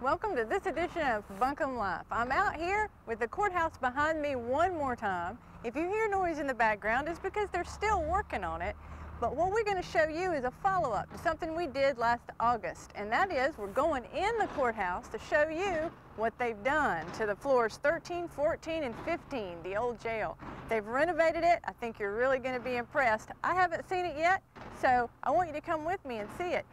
Welcome to this edition of Buncombe Life. I'm out here with the courthouse behind me one more time. If you hear noise in the background, it's because they're still working on it. But what we're going to show you is a follow-up to something we did last August, and that is we're going in the courthouse to show you what they've done to the floors 13, 14, and 15, the old jail. They've renovated it. I think you're really going to be impressed. I haven't seen it yet, so I want you to come with me and see it.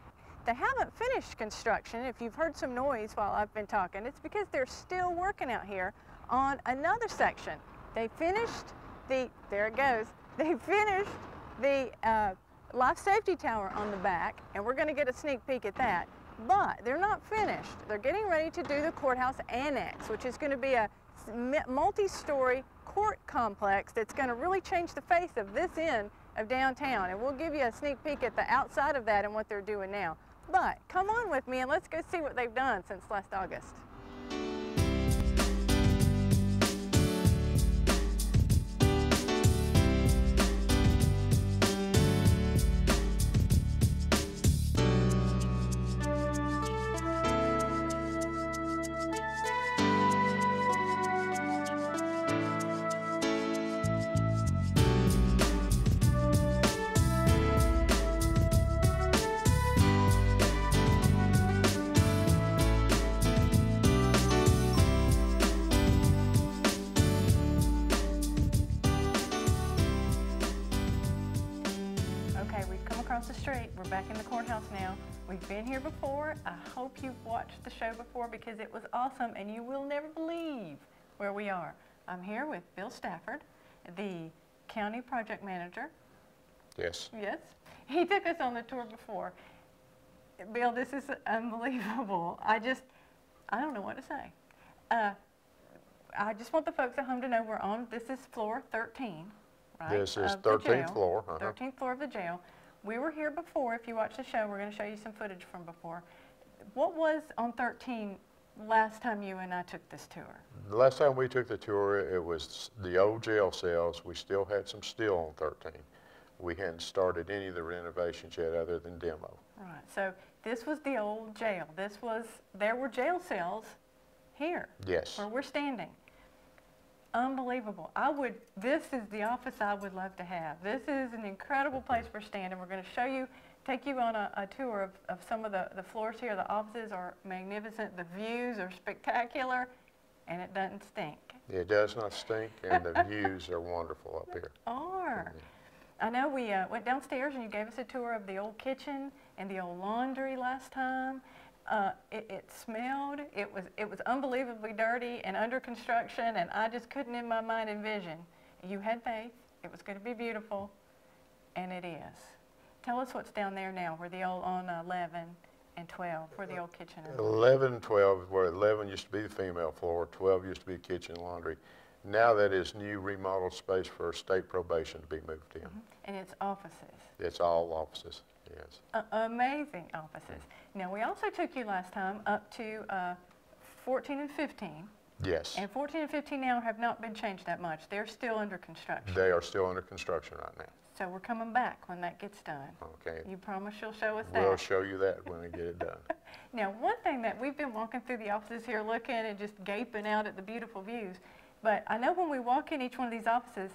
They haven't finished construction. If you've heard some noise while I've been talking, it's because they're still working out here on another section. They finished the, there it goes, they finished the life safety tower on the back, and we're going to get a sneak peek at that. But they're not finished. They're getting ready to do the courthouse annex, which is going to be a multi-story court complex that's going to really change the face of this end of downtown. And we'll give you a sneak peek at the outside of that and what they're doing now. But come on with me and let's go see what they've done since last August. Across the street. We're back in the courthouse now. We've been here before. I hope you've watched the show before because it was awesome and you will never believe where we are. I'm here with Bill Stafford, the county project manager. Yes. Yes. He took us on the tour before. Bill, this is unbelievable. I don't know what to say. I just want the folks at home to know we're on, this is floor 13, right? This is 13th floor. 13th floor of the jail. We were here before. If you watch the show, we're going to show you some footage from before. What was on 13 last time you and I took this tour? The last time we took the tour, it was the old jail cells. We still had some steel on 13. We hadn't started any of the renovations yet other than demo. Right. So this was the old jail. There were jail cells here. Yes. Where we're standing. Unbelievable. This is the office I would love to have. This is an incredible place we're standing. We're going to take you on a tour of some of the floors here. The offices are magnificent. The views are spectacular, and it doesn't stink. It does not stink, and the views are wonderful up here. They are. I know we went downstairs and you gave us a tour of the old kitchen and the old laundry last time. It smelled, it was unbelievably dirty and under construction, and I just couldn't in my mind envision. You had faith, it was going to be beautiful, and it is. Tell us what's down there now, where the old, on 11 and 12, where the old kitchen is. 11 and 12, where 11 used to be the female floor, 12 used to be kitchen and laundry. Now that is new remodeled space for state probation to be moved in. Mm-hmm. And it's offices. It's all offices, yes. Amazing offices. Now, we also took you last time up to 14 and 15. Yes. And 14 and 15 now have not been changed that much. They're still under construction. They are still under construction right now. So we're coming back when that gets done. Okay. You promise you'll show us that? We'll show you that when we get it done. Now, one thing that we've been walking through the offices here looking and just gaping out at the beautiful views, but I know when we walk in each one of these offices,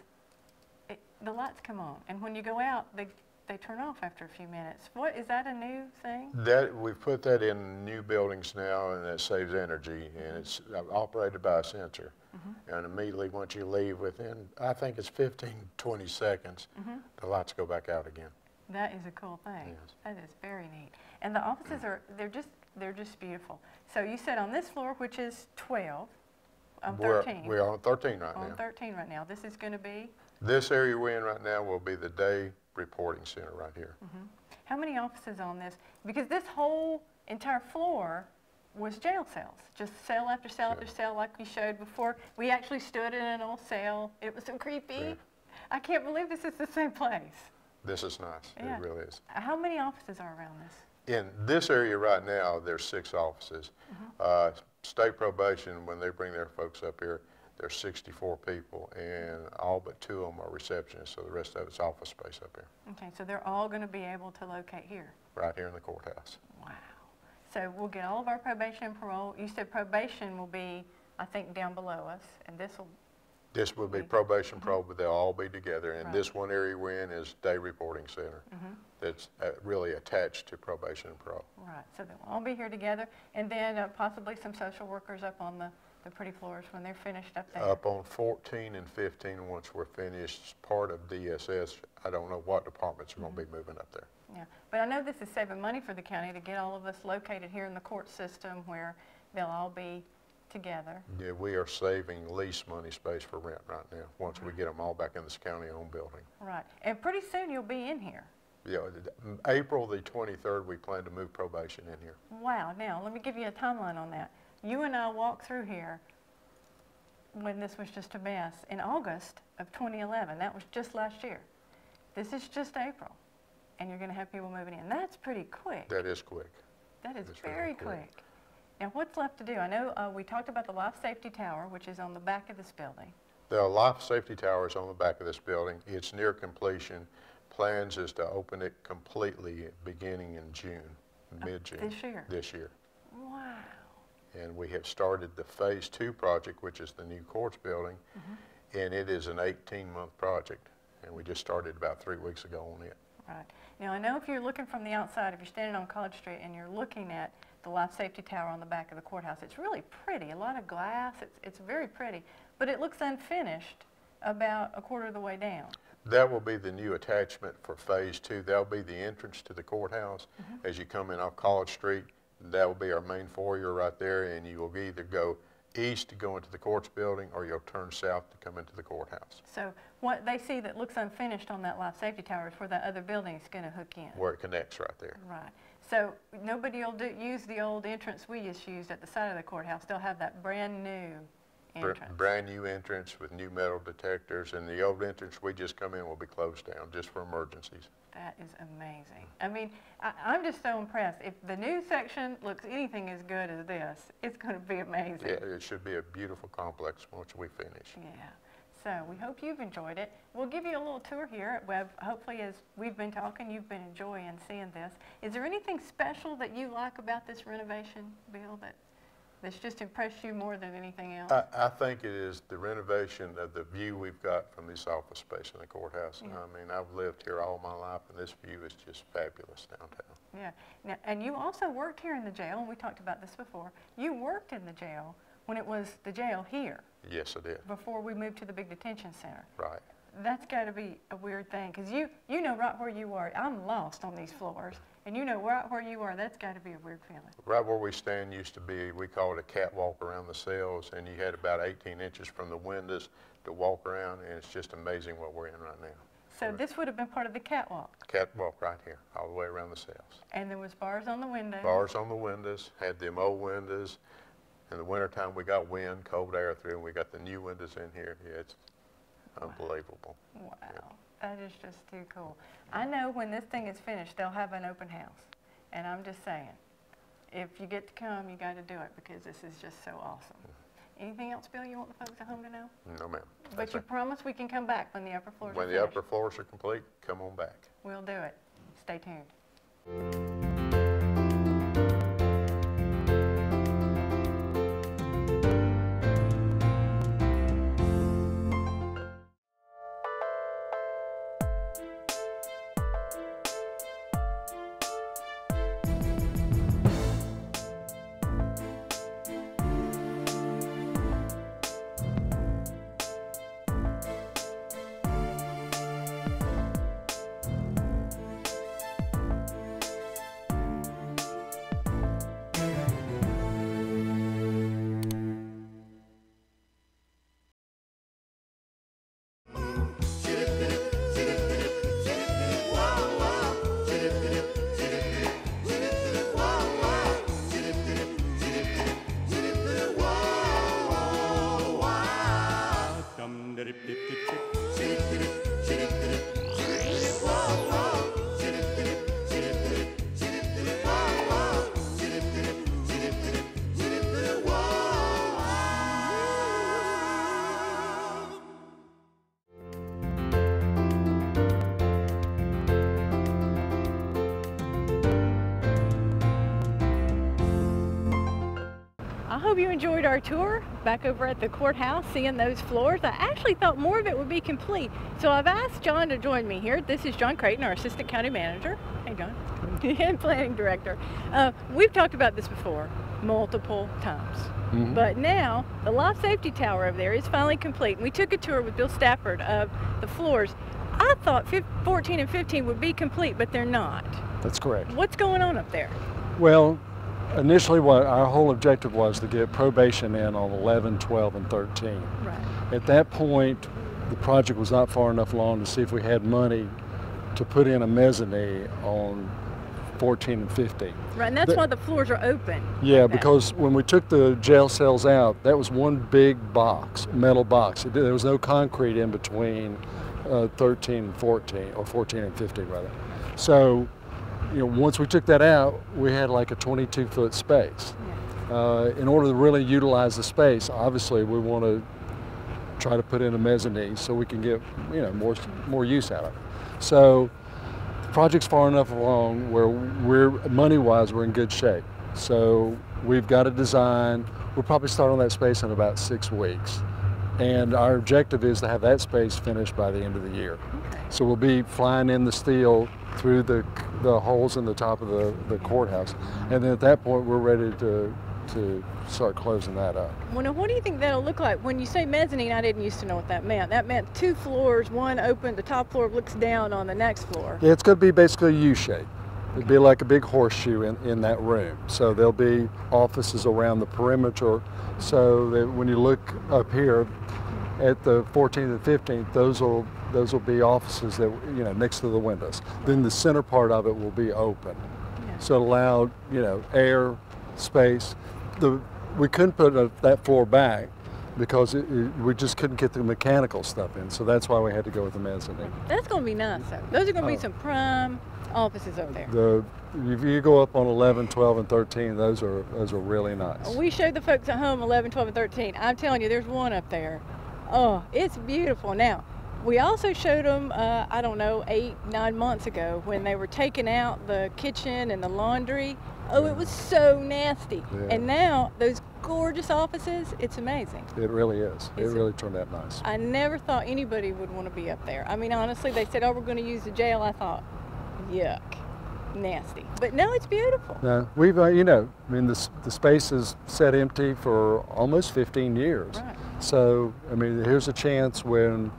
the lights come on. And when you go out, they turn off after a few minutes. What, is that a new thing? We've put that in new buildings now, and it saves energy, and it's operated by a sensor. Mm-hmm. And immediately once you leave, within, I think it's 15, 20 seconds, mm-hmm. the lights go back out again. That is a cool thing. Yes. That is very neat. And the offices they're just beautiful. So you said on this floor, which is 12, 13. We're on 13 right now. On 13 right now. This is going to be? This area we're in right now will be the day reporting center right here. Mm-hmm. How many offices on this? Because this whole entire floor was jail cells, just cell after cell after cell like we showed before. We actually stood in an old cell. It was so creepy. Yeah. I can't believe this is the same place. This is nice. Yeah. It really is. How many offices are around this? In this area right now, there's 6 offices. Mm-hmm. State probation, when they bring their folks up here, there's 64 people, and all but 2 of them are receptionists, so the rest of it's office space up here. Okay, so they're all going to be able to locate here? Right here in the courthouse. Wow. So we'll get all of our probation and parole. You said probation will be, I think, down below us, and this will. This will be probation, parole, but they'll all be together. And Right. this one area we're in is day reporting center. That's really attached to probation and parole. Right, so they'll all be here together, and then possibly some social workers up on the pretty floors when they're finished up there. Up on 14 and 15, once we're finished, part of DSS, I don't know what departments are going to be moving up there. Yeah, but I know this is saving money for the county to get all of us located here in the court system where they'll all be together. Yeah, we are saving lease money space for rent right now, once we get them all back in this county-owned building. Right, and pretty soon you'll be in here. Yeah, April the 23rd, we plan to move probation in here. Wow, now let me give you a timeline on that. You and I walked through here when this was just a mess in August of 2011. That was just last year. This is just April, and you're going to have people moving in. That's pretty quick. That is quick. That is That's very quick. Now, what's left to do? I know we talked about the life safety tower, which is on the back of this building. The life safety tower is on the back of this building. It's near completion. Plans is to open it completely beginning in June, mid-June. This year? This year. Wow. And we have started the Phase 2 project, which is the new courts building, and it is an 18-month project. And we just started about 3 weeks ago on it. Right. Now, I know if you're looking from the outside, if you're standing on College Street and you're looking at the life safety tower on the back of the courthouse, it's really pretty. A lot of glass. It's very pretty. But it looks unfinished about a quarter of the way down. That will be the new attachment for Phase 2. That'll be the entrance to the courthouse. As you come in off College Street, that will be our main foyer right there, and you will either go east to go into the courts building, or you'll turn south to come into the courthouse. So what they see that looks unfinished on that life safety tower is where that other building is going to hook in. Where it connects right there. Right. So nobody will use the old entrance we just used at the side of the courthouse. They'll have that brand new entrance. Brand new entrance with new metal detectors, and the old entrance we just come in will be closed down just for emergencies. That is amazing. I mean, I'm just so impressed. If the new section looks anything as good as this, it's going to be amazing. Yeah, it should be a beautiful complex once we finish. Yeah. So we hope you've enjoyed it. We'll give you a little tour here at Webb. Hopefully, as we've been talking, you've been enjoying seeing this. Is there anything special that you like about this renovation, Bill, that's just impressed you more than anything else? I think it is the renovation of the view we've got from this office space in the courthouse. Yeah. I mean, I've lived here all my life, and this view is just fabulous downtown. Yeah. Now, and you also worked here in the jail, and we talked about this before. You worked in the jail when it was the jail here. Yes, I did. Before we moved to the big detention center. Right. That's got to be a weird thing, because you know right where you are. I'm lost on these floors, and you know right where you are. That's got to be a weird feeling. Right where we stand used to be, we call it a catwalk around the cells, and you had about 18 inches from the windows to walk around, and it's just amazing what we're in right now. So this would have been part of the catwalk. Catwalk right here, all the way around the cells. And there was bars on the windows. Bars on the windows, had them old windows. In the wintertime, we got wind, cold air through, and we got the new windows in here. Yeah, it's unbelievable. Wow, that is just too cool. I know when this thing is finished, they'll have an open house. And I'm just saying, if you get to come, you got to do it, because this is just so awesome. Anything else, Bill, you want the folks at home to know? No, ma'am. But you promise we can come back when the upper floors are When finished? the upper floors are complete, come on back. We'll do it. Stay tuned. I hope you enjoyed our tour back over at the courthouse, seeing those floors. I actually thought more of it would be complete. So I've asked John to join me here. This is John Creighton, our Assistant County Manager. Hey, John. And Planning Director. We've talked about this before multiple times. But now the life safety tower over there is finally complete. And we took a tour with Bill Stafford of the floors. I thought 14 and 15 would be complete, but they're not. That's correct. What's going on up there? Well, initially what our whole objective was to get probation in on 11, 12, and 13. Right. At that point, the project was not far enough along to see if we had money to put in a mezzanine on 14 and 15. Right, and that's why the floors are open. Yeah, like because when we took the jail cells out, that was one big box, metal box. There was no concrete in between 13 and 14, or 14 and 15 rather. So, once we took that out, we had like a 22-foot space. Yeah. In order to really utilize the space, obviously we want to try to put in a mezzanine so we can get more use out of it. So the project's far enough along where money-wise we're in good shape. So we've got a design. We'll probably start on that space in about 6 weeks. And our objective is to have that space finished by the end of the year. Okay. So we'll be flying in the steel through the holes in the top of the courthouse. And then at that point, we're ready to start closing that up. Well, now, what do you think that'll look like? When you say mezzanine, I didn't used to know what that meant. That meant 2 floors, one open, the top floor looks down on the next floor. Yeah, it's going to be basically a U-shape. It'd be like a big horseshoe in that room. So there'll be offices around the perimeter, so that when you look up here at the 14th and 15th, those will be offices that next to the windows. Then the center part of it will be open, so it allowed air, space. We couldn't put that floor back because we just couldn't get the mechanical stuff in. So that's why we had to go with the mezzanine. That's going to be nice, though. Those are going to be some prime offices over there. If you go up on 11, 12, and 13, those are really nice. We showed the folks at home 11, 12, and 13. I'm telling you, there's one up there. Oh, it's beautiful. Now, we also showed them, I don't know, 8, 9 months ago when they were taking out the kitchen and the laundry. Oh, it was so nasty. Yeah. And now, those gorgeous offices, it's amazing. It really is. It really turned out nice. I never thought anybody would want to be up there. I mean, honestly, they said, oh, we're going to use the jail. I thought, yuck, nasty. But no, it's beautiful. No, we've, the space is set empty for almost 15 years. Right. So, here's a chance when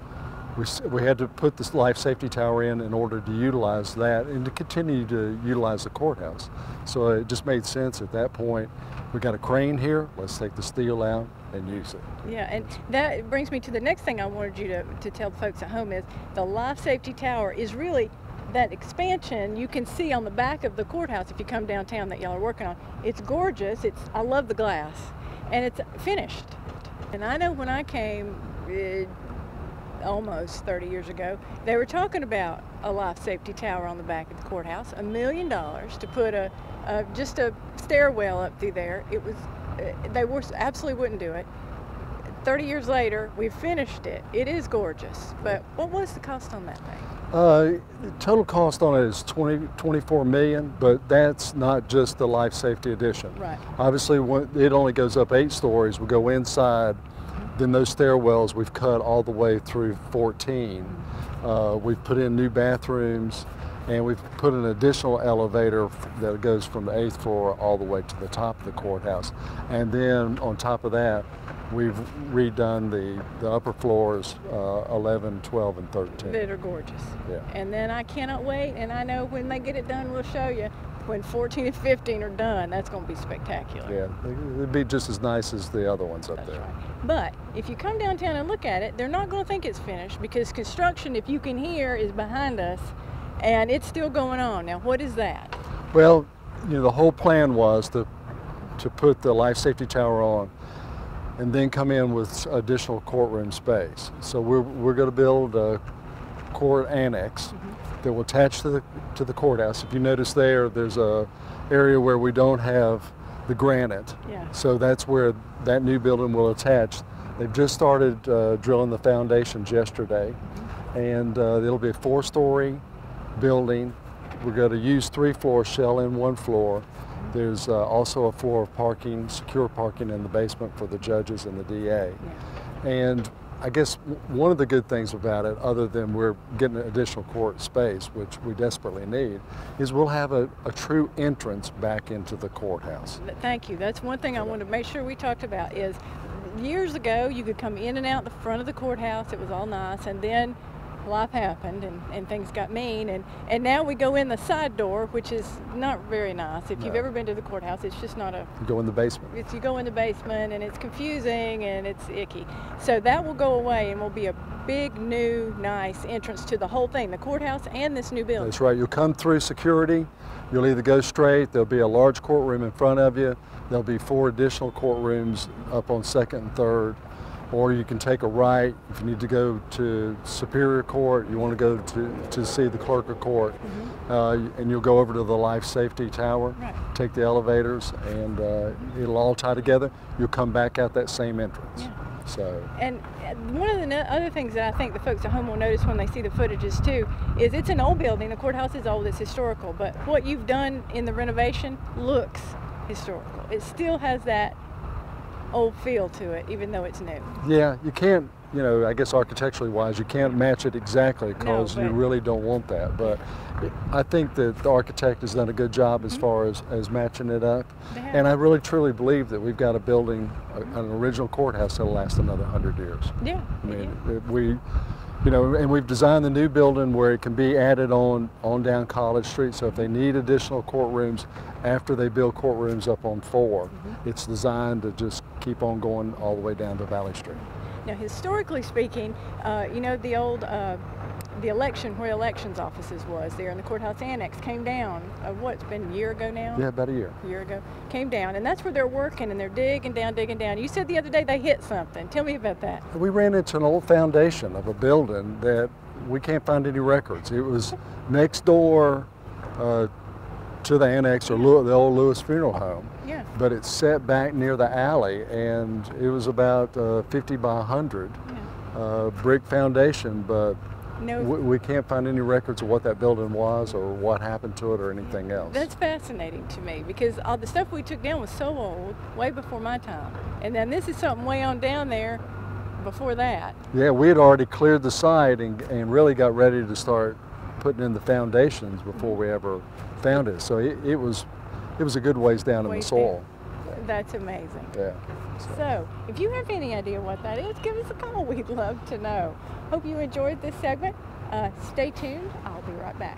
we had to put this life safety tower in order to utilize that and to continue to utilize the courthouse. So it just made sense at that point. We got a crane here, let's take the steel out and use it. Yeah, and that brings me to the next thing I wanted you to tell the folks at home is the life safety tower is really that expansion you can see on the back of the courthouse if you come downtown that y'all are working on. It's gorgeous, I love the glass, and it's finished. And I know when I came almost 30 years ago, they were talking about a life safety tower on the back of the courthouse, $1 million to put just a stairwell up through there. It was, they absolutely wouldn't do it. 30 years later, we've finished it. It is gorgeous, but what was the cost on that thing? The total cost on it is $24 million, but that's not just the life safety addition. Right. Obviously, it only goes up 8 stories. We go inside. Then those stairwells we've cut all the way through 14. We've put in new bathrooms, and we've put an additional elevator that goes from the 8th floor all the way to the top of the courthouse. And then on top of that, we've redone the upper floors, 11, 12, and 13. That are gorgeous. Yeah. And then I cannot wait, and I know when they get it done, we'll show you. When 14 and 15 are done, that's going to be spectacular. Yeah, it'd be just as nice as the other ones up there. Right. But if you come downtown and look at it, they're not going to think it's finished because construction, if you can hear, is behind us, and it's still going on. Now, what is that? Well, the whole plan was to put the life safety tower on and then come in with additional courtroom space. So we're going to build a court annex that will attach to the courthouse. If you notice there's a area where we don't have the granite. Yeah. So that's where that new building will attach. They've just started drilling the foundations yesterday, and it'll be a 4-story building. We're going to use 3 floors, shell in 1 floor, There's also a floor of parking, secure parking in the basement for the judges and the DA. Yeah. And I guess one of the good things about it, other than we're getting additional court space, which we desperately need, is we'll have a true entrance back into the courthouse. Thank you. That's one thing I wanted to make sure we talked about is years ago you could come in and out the front of the courthouse. It was all nice, and then life happened and things got mean, and now we go in the side door, which is not very nice. If you've ever been to the courthouse, it's just not a... You go in the basement. You go in the basement, and it's confusing and it's icky. So that will go away and will be a big, new, nice entrance to the whole thing, the courthouse and this new building. That's right. You'll come through security. You'll either go straight, there'll be a large courtroom in front of you. There'll be 4 additional courtrooms up on 2nd and 3rd. Or you can take a right if you need to go to Superior Court, you want to go to see the clerk of court, and you'll go over to the life safety tower, take the elevators, and it'll all tie together. You'll come back out that same entrance. Yeah. So. And one of the other things that I think the folks at home will notice when they see the footages too is it's an old building. The courthouse is old, it's historical, but what you've done in the renovation looks historical. It still has that old feel to it, even though it's new. Yeah, you can't, you know, I guess architecturally wise, you can't match it exactly because you really don't want that. But I think that the architect has done a good job as far as matching it up. And I really truly believe that we've got a building, an original courthouse that'll last another 100 years. Yeah. I mean, you know, and we've designed the new building where it can be added on down College Street. So if they need additional courtrooms after they build courtrooms up on 4, it's designed to just keep on going all the way down to Valley Street. Now, historically speaking, you know, the old the election where elections offices was there in the courthouse annex came down. What's been a year ago now? Yeah, about a year. A year ago, came down, and that's where they're working and they're digging down, digging down. You said the other day they hit something. Tell me about that. We ran into an old foundation of a building that we can't find any records. It was next door to the annex or the old Lewis Funeral Home. Yeah. But it's set back near the alley, and it was about 50 by 100 brick foundation, but we can't find any records of what that building was or what happened to it or anything else. That's fascinating to me because all the stuff we took down was so old, way before my time. And then this is something way on down there before that. Yeah, we had already cleared the site and really got ready to start putting in the foundations before we ever found it. So it was a good ways down in the soil. That's amazing. Yeah. So, if you have any idea what that is, give us a call. We'd love to know. Hope you enjoyed this segment. Stay tuned. I'll be right back.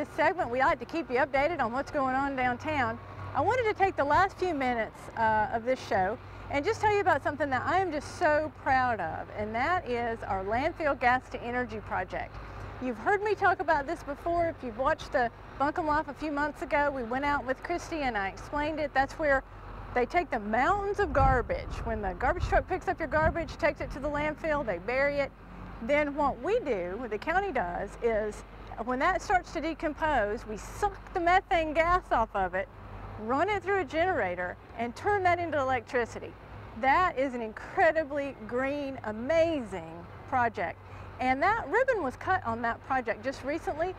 this segment, we like to keep you updated on what's going on downtown. I wanted to take the last few minutes of this show and just tell you about something that I am just so proud of, and that is our landfill gas to energy project. You've heard me talk about this before. If you've watched the Buncombe Life a few months ago, we went out with Christy and I explained it. That's where they take the mountains of garbage. When the garbage truck picks up your garbage, takes it to the landfill, they bury it. Then what we do, what the county does, is when that starts to decompose, we suck the methane gas off of it, run it through a generator, and turn that into electricity. That is an incredibly green, amazing project. And that ribbon was cut on that project just recently.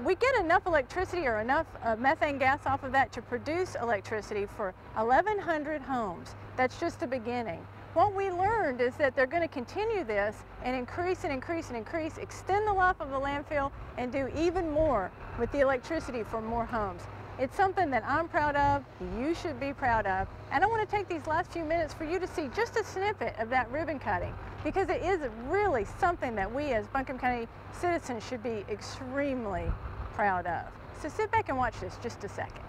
We get enough electricity or enough methane gas off of that to produce electricity for 1,100 homes. That's just the beginning. What we learned is that they're going to continue this and increase and increase and increase, extend the life of the landfill, and do even more with the electricity for more homes. It's something that I'm proud of, you should be proud of, and I want to take these last few minutes for you to see just a snippet of that ribbon cutting, because it is really something that we as Buncombe County citizens should be extremely proud of. So sit back and watch this just a second.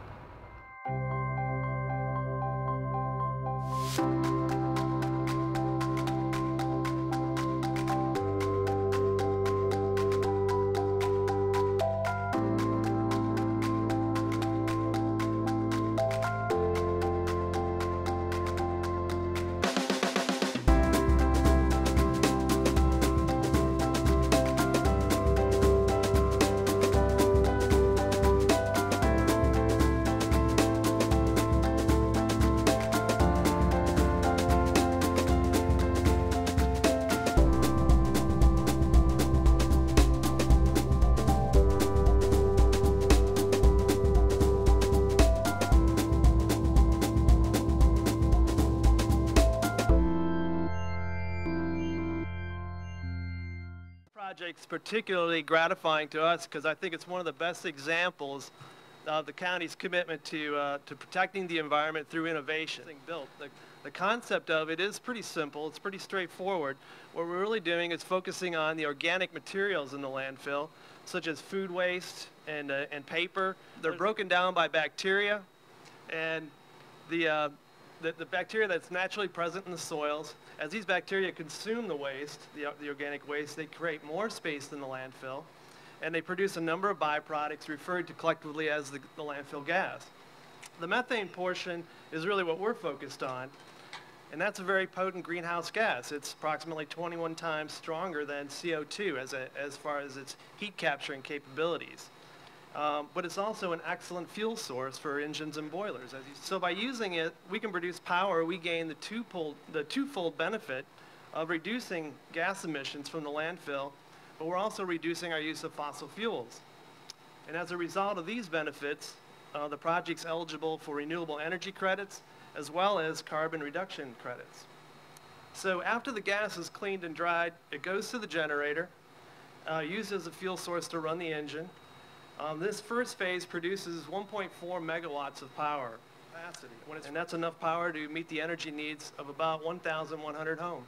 Project's particularly gratifying to us because I think it's one of the best examples of the county's commitment to protecting the environment through innovation. The concept of it is pretty simple. It's pretty straightforward. What we're really doing is focusing on the organic materials in the landfill, such as food waste and paper. They're broken down by bacteria, and the bacteria that's naturally present in the soils. As these bacteria consume the waste, the organic waste, they create more space in the landfill, and they produce a number of byproducts referred to collectively as the landfill gas. The methane portion is really what we're focused on, and that's a very potent greenhouse gas. It's approximately 21 times stronger than CO2 as far as its heat capturing capabilities. But it's also an excellent fuel source for engines and boilers. So by using it, we can produce power. We gain the twofold benefit of reducing gas emissions from the landfill, but we're also reducing our use of fossil fuels. And as a result of these benefits, the project's eligible for renewable energy credits as well as carbon reduction credits. So after the gas is cleaned and dried, it goes to the generator, used as a fuel source to run the engine. This first phase produces 1.4 megawatts of power capacity, and that's enough power to meet the energy needs of about 1,100 homes.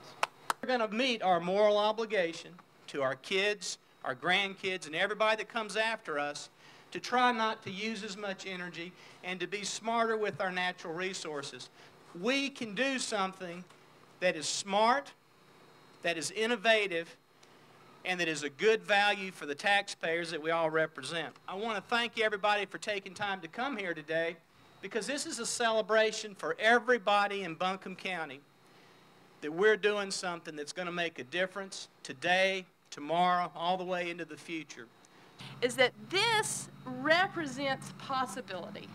We're going to meet our moral obligation to our kids, our grandkids, and everybody that comes after us to try not to use as much energy and to be smarter with our natural resources. We can do something that is smart, that is innovative, and that is a good value for the taxpayers that we all represent. I want to thank everybody for taking time to come here today, because this is a celebration for everybody in Buncombe County that we're doing something that's going to make a difference today, tomorrow, all the way into the future. Is that this represents possibility.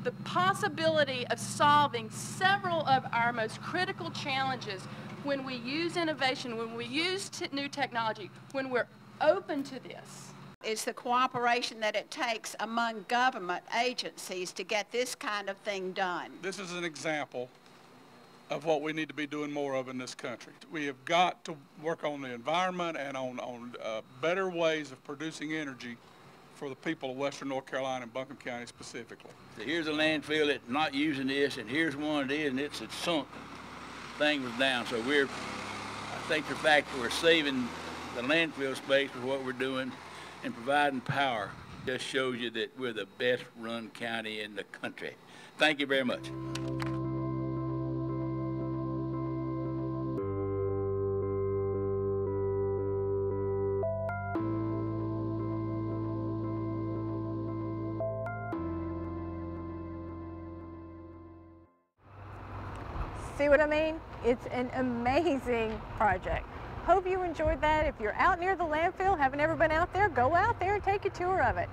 The possibility of solving several of our most critical challenges when we use innovation, when we use new technology, when we're open to this. It's the cooperation that it takes among government agencies to get this kind of thing done. This is an example of what we need to be doing more of in this country. We have got to work on the environment and on better ways of producing energy for the people of Western North Carolina and Buncombe County specifically. So here's a landfill that's not using this, and here's one that is, and it's sunk. Thing was down, so I think the fact that we're saving the landfill space with what we're doing and providing power just shows you that we're the best run county in the country. Thank you very much. See what I mean? It's an amazing project. Hope you enjoyed that. If you're out near the landfill, haven't ever been out there, go out there and take a tour of it.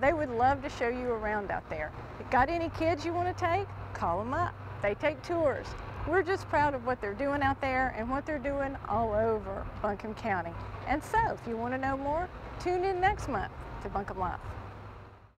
They would love to show you around out there. Got any kids you want to take? Call them up. They take tours. We're just proud of what they're doing out there and what they're doing all over Buncombe County. And so, if you want to know more, tune in next month to Buncombe Live.